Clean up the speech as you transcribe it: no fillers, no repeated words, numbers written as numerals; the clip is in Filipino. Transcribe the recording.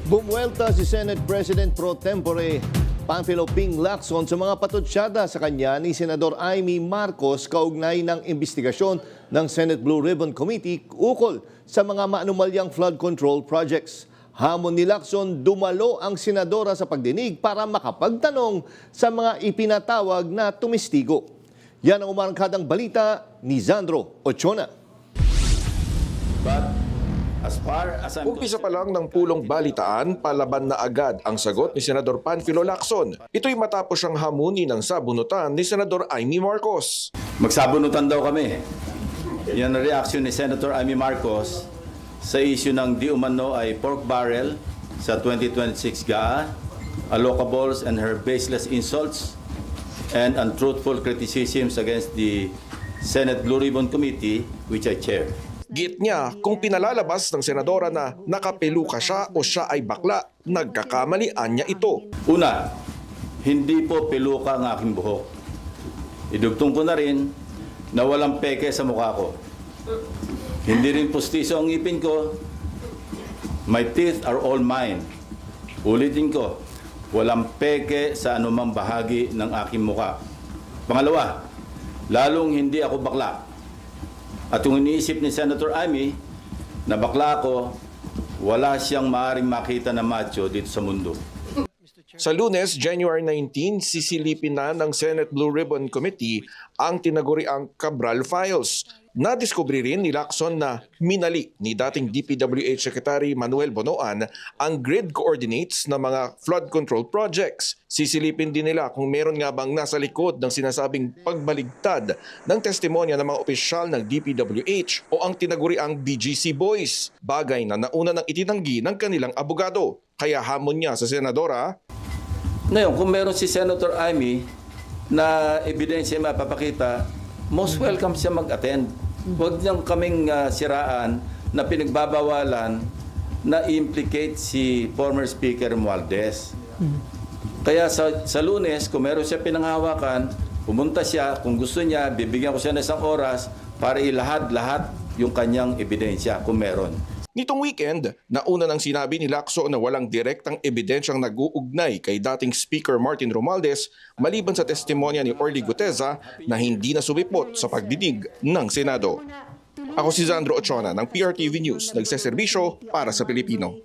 Bumuelta si Senate President Pro Tempore Panfilo Ping Lacson sa mga patutsyada sa kanya ni Senador Amy Marcos kaugnay ng investigasyon ng Senate Blue Ribbon Committee ukol sa mga maanumalyang flood control projects. Hamon ni Lacson, dumalo ang senadora sa pagdinig para makapagtanong sa mga ipinatawag na tumistigo. Yan ang umarangkadang balita ni Zandro Ochona. Umpisa pa lang ng pulong balitaan, palaban na agad ang sagot ni Senador Panfilo Lacson. Ito'y matapos siyang hamunin ng sabunutan ni Senador Amy Marcos. Magsabunutan daw kami. Yan ang reaksyon ni Senator Amy Marcos sa issue ng di umano ay pork barrel sa 2026 GAA, allocables and her baseless insults and untruthful criticisms against the Senate Blue Ribbon Committee, which I chair. Git niya, kung pinalalabas ng senadora na nakapeluka siya o siya ay bakla, nagkakamalian niya ito. Una, hindi po peluka ang aking buhok. Idugtong ko na rin na walang peke sa mukha ko. Hindi rin pustiso ang ngipin ko. My teeth are all mine. Ulitin ko, walang peke sa anumang bahagi ng aking mukha. Pangalawa, lalong hindi ako bakla. At kung iniisip ni Senator Amy na bakla ako, wala siyang maaaring makita na macho dito sa mundo. Sa Lunes, January 19, sisilipin na ng Senate Blue Ribbon Committee ang tinaguriang Cabral Files. Nadiskubre rin ni Lacson na minali ni dating DPWH Secretary Manuel Bonoan ang grid coordinates ng mga flood control projects. Sisilipin din nila kung meron nga bang nasa likod ng sinasabing pagbaligtad ng testimonya ng mga opisyal ng DPWH o ang tinaguriang BGC Boys, bagay na nauna nang itinanggi ng kanilang abogado. Kaya hamon niya sa senadora. Ngayon, kung meron si Senator Amy na ebidensya mapapakita, most welcome siya mag-attend. Huwag niyang kaming siraan na pinagbabawalan na implicate si former Speaker Romualdez. Kaya sa Lunes, kung meron siya pinanghawakan, pumunta siya, kung gusto niya, bibigyan ko siya ng isang oras para ilahad-lahat yung kanyang ebidensya kung meron. Nitong weekend, nauna nang sinabi ni Lacson na walang direktang ebidensyang nag-uugnay kay dating Speaker Martin Romualdez maliban sa testimonya ni Orly Guteza na hindi na sumipot sa pagdinig ng Senado. Ako si Zandro Ochona ng PRTV News, nagseserbisyo para sa Pilipino.